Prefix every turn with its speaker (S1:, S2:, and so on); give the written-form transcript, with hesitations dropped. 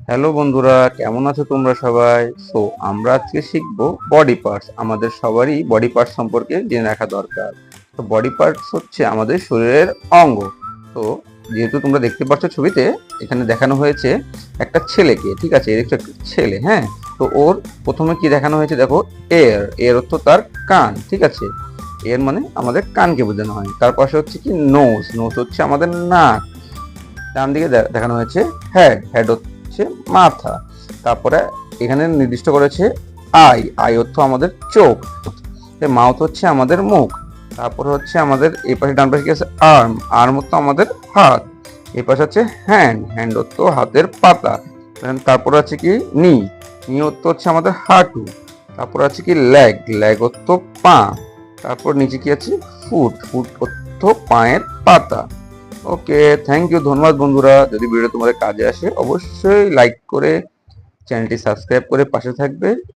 S1: Hello বন্ধুরা, কেমন আছো তোমরা সবাই? সো আমরা আজকে শিখবো বডি পার্টস। আমাদের সবারই বডি পার্টস সম্পর্কে জেনে রাখা দরকার। তো বডি পার্টস হচ্ছে আমাদের শরীরের অঙ্গ। তো যেহেতু তোমরা দেখতে পাচ্ছ ছবিতে, এখানে দেখানো হয়েছে একটা ছেলেকে, ঠিক আছে? এই দেখছো একটা ছেলে, হ্যাঁ। তো ওর প্রথমে কি দেখানো হয়েছে দেখো, এর এর অর্থ তার কান, ঠিক আছে? এর মানে আমাদের কানকে বোঝানো হয়। তার পাশে হচ্ছে কি নোজ, নোজ হচ্ছে আমাদের নাক। ডান দিকে দেখানো হয়েছে হেড, হেড হচ্ছে মাথা। তারপরে এখানে নির্দিষ্ট করেছে আই, আই অর্থ আমাদের চোখ। মাউথ হচ্ছে আমাদের মুখ। তারপর হচ্ছে আমাদের এই পাশে ডান পাশে কি আছে, আর্ম, আর্ম অর্থ আমাদের হাত। এই পাশে হচ্ছে হ্যান্ড, হ্যান্ড অর্থ হাতের পাতা। তারপর আছে কি নি, নি অর্থ হচ্ছে আমাদের হাঁটু। তারপর আছে কি লেগ, লেগ অর্থ পা। তারপর নিচে কি আছে ফুট, ফুট অর্থ পায়ের পাতা। ওকে, থ্যাংক ইউ, ধন্যবাদ বন্ধুরা। যদি ভিডিও তোমাদের কাজে আসে অবশ্যই লাইক করে চ্যানেলটি সাবস্ক্রাইব করে পাশে থাকবে।